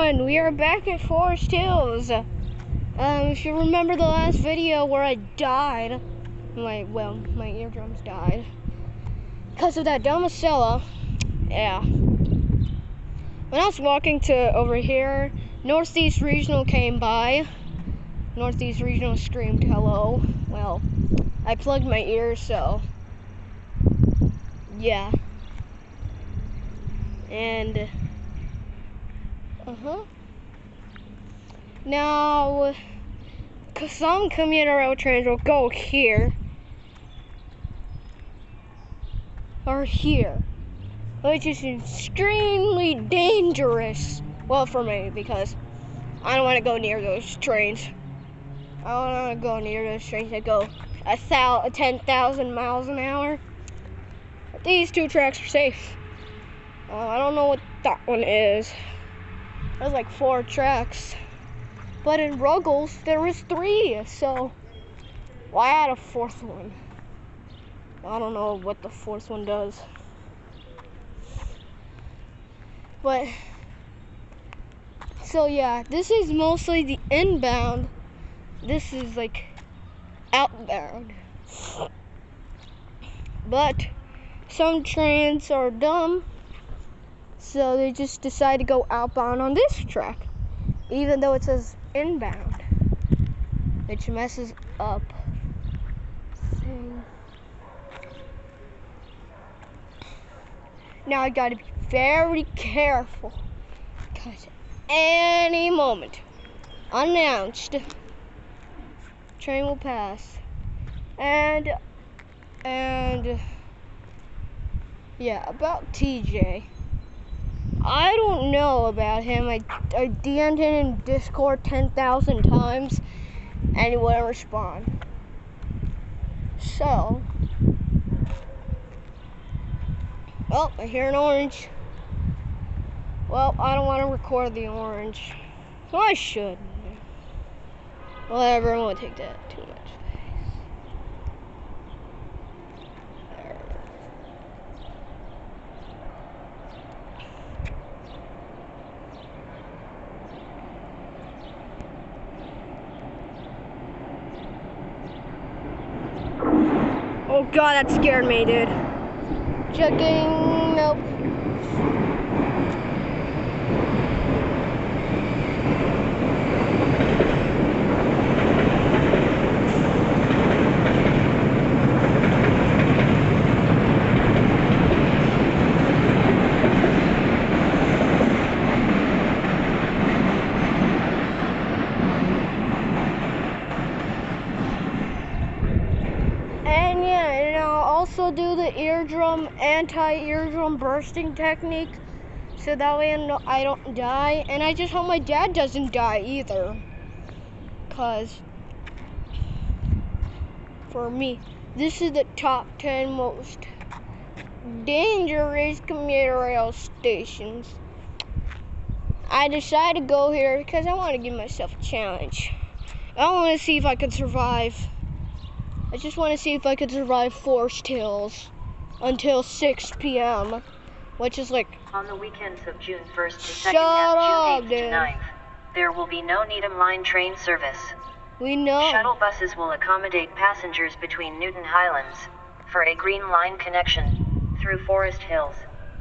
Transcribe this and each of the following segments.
everyone, we are back at Forest Hills. If you remember the last video where I died, my eardrums died because of that dumb Acela. Yeah. When I was walking to over here, Northeast Regional came by. Northeast Regional screamed hello. Well, I plugged my ears, so yeah. And now, some commuter rail trains will go here or here, which is extremely dangerous. Well, for me, because I don't want to go near those trains. I don't want to go near those trains that go 10,000 miles an hour. But these two tracks are safe. I don't know what that one is. There's like 4 tracks. But in Ruggles, there was 3, so why add a 4th one? I don't know what the 4th one does. But, so yeah, this is mostly the inbound. This is like outbound. But some trains are dumb, so they just decide to go outbound on this track, even though it says inbound, which messes up things. Now I gotta be very careful, because any moment, unannounced, train will pass. And yeah, about TJ. I don't know about him. I DM'd him in Discord 10,000 times, and he wouldn't respond. So, oh, I hear an orange. Well, I don't want to record the orange. Well, I should. Whatever, I won't take that too much. Oh god, that scared me, dude. Checking, nope. Also do the anti-eardrum bursting technique, so that way I don't die, and I just hope my dad doesn't die either, because for me, this is the top 10 most dangerous commuter rail stations. I decided to go here because I want to give myself a challenge. I want to see if I can survive. I just want to see if I could survive Forest Hills until 6 p.m., which is like... On the weekends of June 1st to 2nd and June 8th to 9th, there will be no Needham Line train service. We know. Shuttle buses will accommodate passengers between Newton Highlands for a Green Line connection through Forest Hills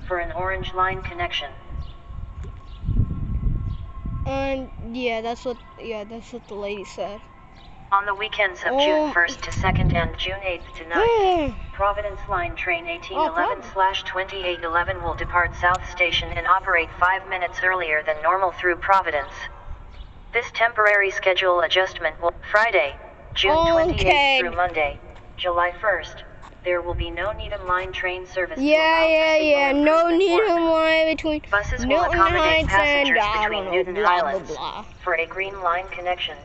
for an Orange Line connection. And yeah, that's what the lady said. On the weekends of June 1st to 2nd and June 8th to 9th, Providence Line train 1811/2811 will depart South Station and operate 5 minutes earlier than normal through Providence. This temporary schedule adjustment will Friday, June 28th through Monday, July 1st. There will be no Needham Line train service. Yeah. No Needham Line between buses will accommodate passengers between Newton Highlands for a Green Line connection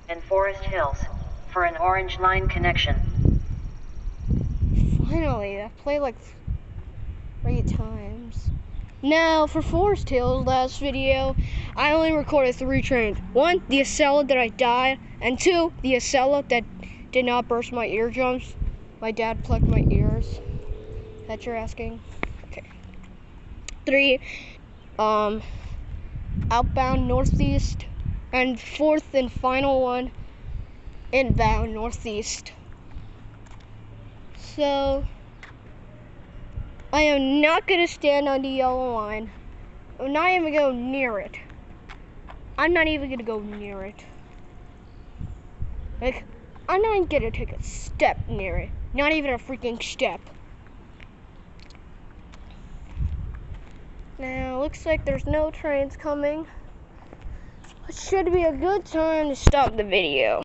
and Forest Hills for an Orange Line connection. Finally, I played like 3 times. Now, for Forest Hills, last video, I only recorded 3 trains. 1, the Acela that I died, and 2, the Acela that did not burst my eardrums. My dad plugged my ears. That you're asking? Okay. 3, outbound northeast, and fourth and final one inbound northeast. So I am not gonna stand on the yellow line. I'm not even gonna go near it. I'm not even gonna go near it. Like, I'm not even gonna take a step near it. Not even a freaking step. Now, looks like there's no trains coming. It should be a good time to stop the video.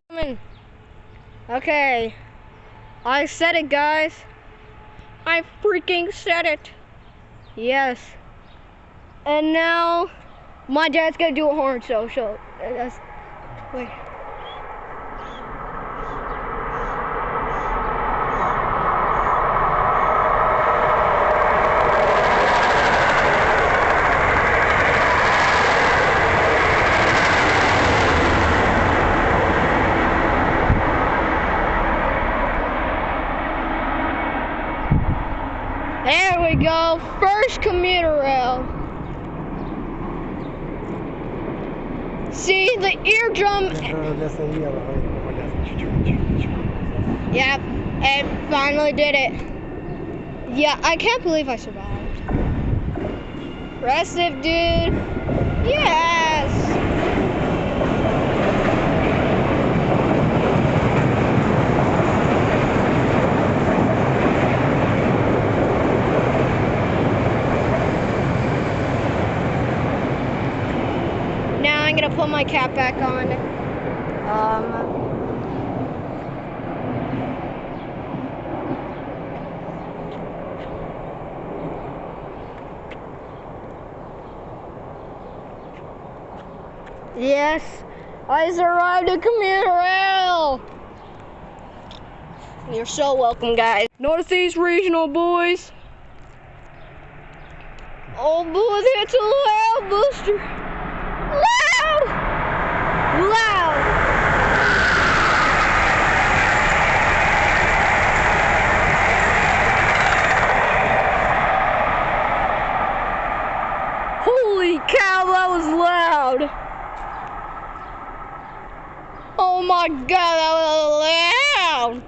Okay. I said it, guys. I freaking said it. Yes. And now, my dad's gonna do a horn show. Wait. There we go, first commuter rail. See the eardrum. Yep, it finally did it. Yeah, I can't believe I survived. Impressive, dude. Yes. I'm gonna put my cap back on. Yes, I survived a commuter rail. You're so welcome, guys. Northeast Regional, boys. Oh boy, that's a loud booster. Loud! Loud! Holy cow, that was loud! Oh my god, that was loud!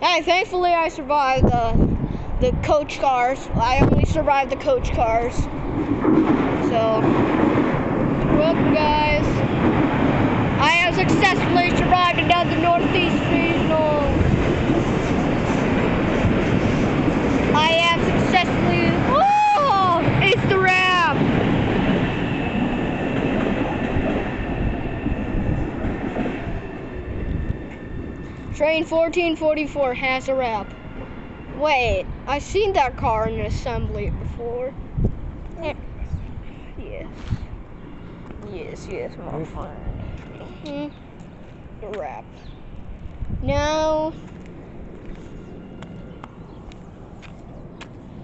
Hey, thankfully I survived the coach cars. I only survived the coach cars. So, welcome, guys. I have successfully survived another Northeast Regional. I have successfully. Oh, it's the ramp. Train 1444 has a wrap. Wait, I've seen that car in an assembly before. Yes, my friend. Wrap. Now.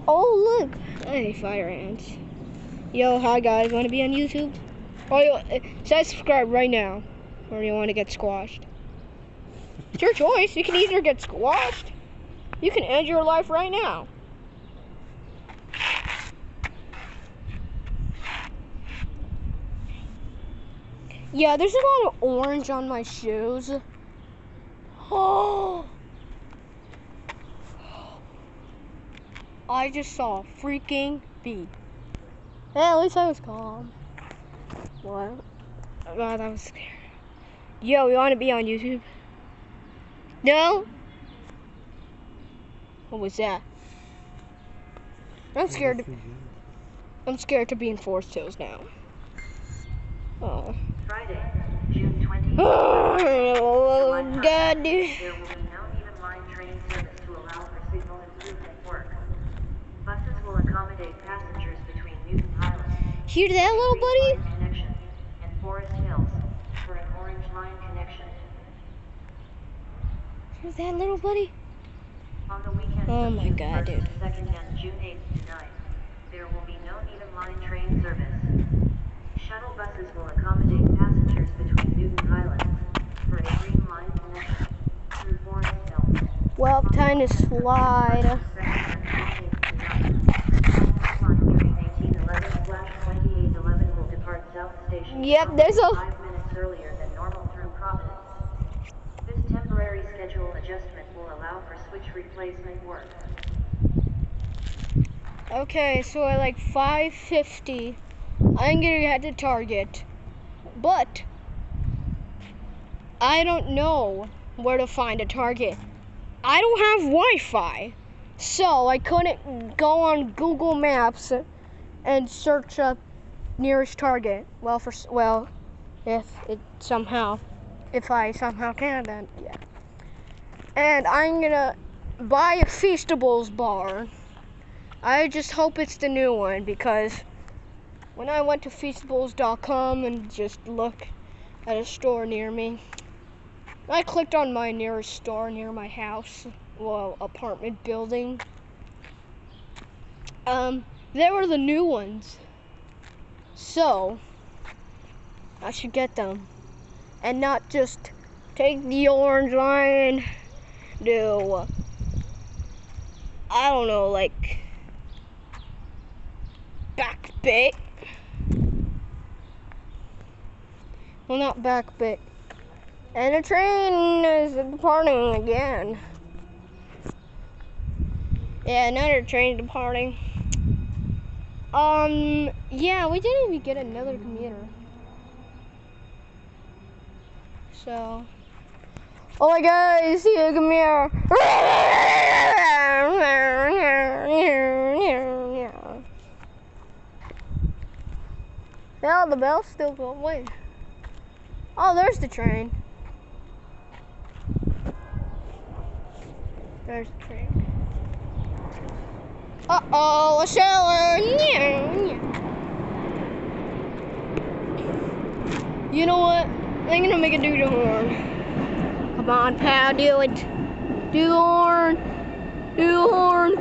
Oh, look. Hey, fire ants. Yo, hi guys. Want to be on YouTube? Oh, say subscribe right now, or you want to get squashed. It's your choice. You can either get squashed. You can end your life right now. Yeah, there's a lot of orange on my shoes. Oh! I just saw a freaking bee. Hey, at least I was calm. What? Oh, that was scary. Yo, you want to be on YouTube? No? What was that? I'm scared. I'm scared to be in Forest Hills now. Oh. Friday, June 20th. Oh, God, dude. There will be no even line train service to allow for signal improvement work. Buses will accommodate passengers between Newton Highlands, Hear that, little buddy? Line connection, and Forest Hills for an orange line connection. Hear that, little buddy? On the weekends Oh of my June God, 1st dude. and 2nd and June 8th to 9th, there will be no even line train service. Shuttle buses will accommodate passengers between Newton Highlands for a green line connection through Forest Hills. Well, time to slide. Line train 1811/2811 will depart station. Yep, there's a 5 minutes earlier than normal through Providence. This temporary schedule adjustment will allow for switch replacement work. Okay, so at like 5:50, I'm gonna head to Target, but I don't know where to find a Target. I don't have Wi-Fi, so I couldn't go on Google Maps and search up nearest Target. If I somehow can, then yeah. And I'm gonna buy a Feastables bar. I just hope it's the new one, because when I went to Feastables.com and just looked at a store near me, I clicked on my nearest store near my house, apartment building. They were the new ones, so I should get them, and not just take the orange line to, I don't know, like Back Bay. Well, not Back Bay. And the train is departing again. Yeah, another train departing. Yeah, we didn't even get another commuter. So, oh my God, I see a commuter. Yeah, the bell's still going. Oh, there's the train. There's the train. Uh-oh, a shower. You know what? I'm gonna make it do the horn. Come on, pal, do it. Do the horn. Do the horn.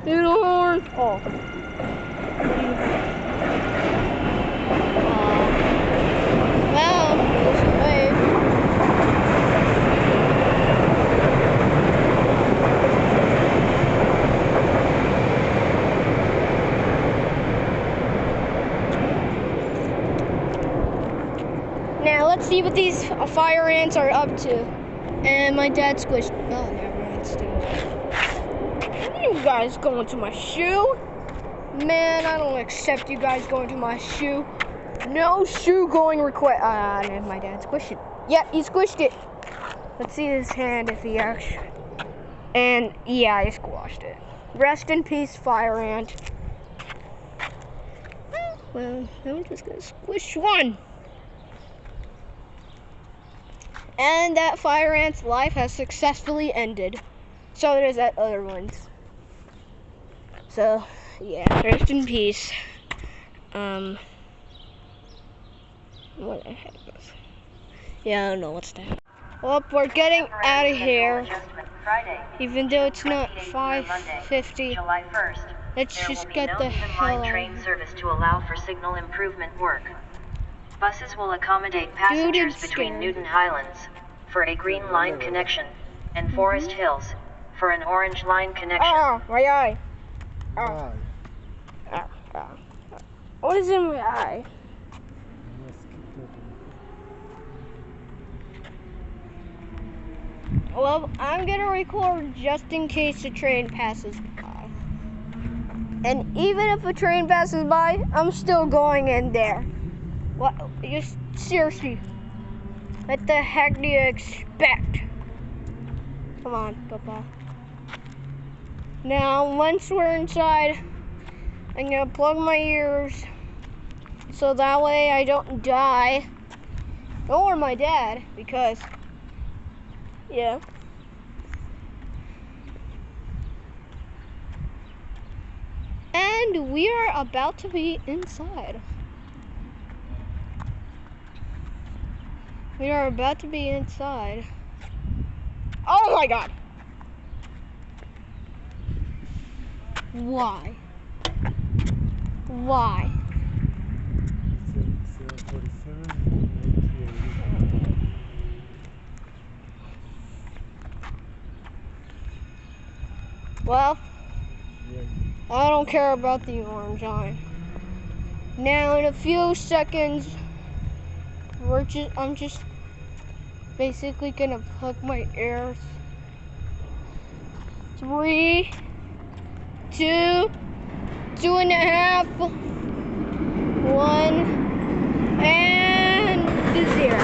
Do the horn. Oh. Well, there's a wave. Now let's see what these fire ants are up to. And my dad squished. Oh, never mind. Still. You guys going to my shoe? Man, I don't accept you guys going to my shoe. No shoe going request. And my dad squished it. Yep, he squished it. Let's see his hand if he actually. And yeah, he squashed it. Rest in peace, fire ant. Well, I'm just gonna squish one. And that fire ant's life has successfully ended. So does that other one's. So, yeah, rest in peace. What the heck is this? Yeah, I don't know what's that. Well, we're getting out of here. Even though it's not 5:50. July 1st. Let's just get the hell out. Train service to allow for signal improvement work. Buses will accommodate passengers between Newton Highlands for a green line connection and Forest Hills for an orange line connection. Oh, my eye. Oh. What is in my eye? Well, I'm gonna record just in case the train passes by. And even if a train passes by, I'm still going in there. What? Just seriously. What the heck do you expect? Come on, Papa. Now, once we're inside, I'm gonna plug my ears so that way I don't die. Or my dad, because, yeah. And we are about to be inside. We are about to be inside. Oh my God! Why? Why? Well, I don't care about the orange line. Now in a few seconds, I'm just basically gonna plug my ears. 3, 2, 2.5, 1, and 0.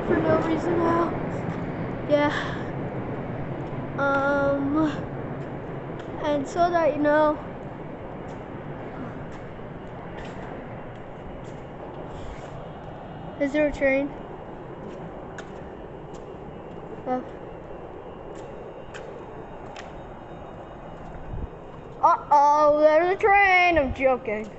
For no reason now. Yeah. And so that you know, is there a train? Uh-oh, there's a train. I'm joking.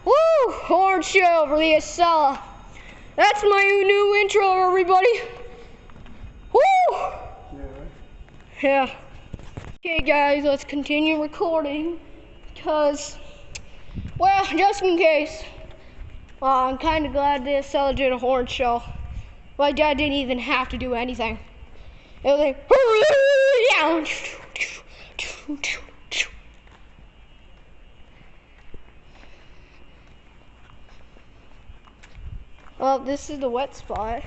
Woo! Horn show for the Acela. That's my new intro, everybody. Woo! Yeah. Okay, guys, let's continue recording. Because, well, just in case, I'm kind of glad the Acela did a horn show. My dad didn't even have to do anything. It was like, well, this is the wet spot.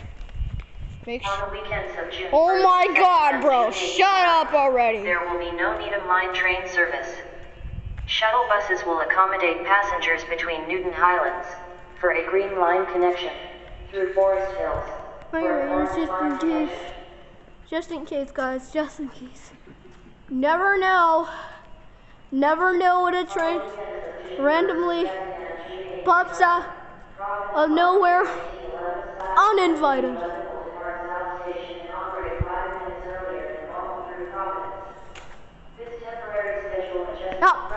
Make sure. On the weekends of June 1st, Oh my God, bro! Shut up already. There will be no Needham Line train service. Shuttle buses will accommodate passengers between Newton Highlands for a Green Line connection through Forest Hills. Just in case, guys. Just in case. Never know. Never know what a train randomly pops out of nowhere, uninvited. Now,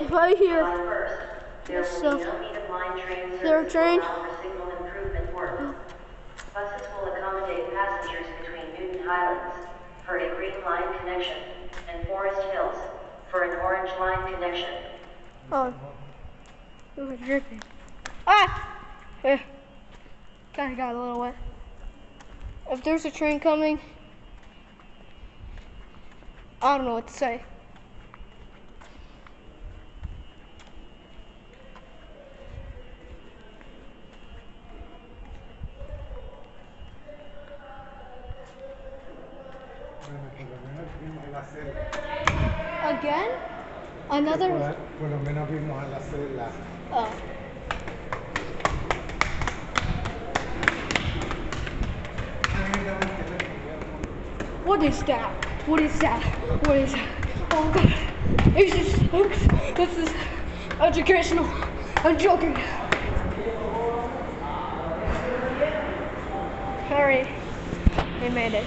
if I hear this stuff, is there a train? Buses will accommodate passengers between Newton Highlands for a Green Line connection and Forest Hills for an Orange Line connection. Oh, it was dripping. Ah! Kind of got a little wet. If there's a train coming, I don't know what to say. Again? Another? Por lo menos vimos a la Acela. Oh. What is that? What is that? What is that? Oh God. This is educational. I'm joking. Alright. I made it.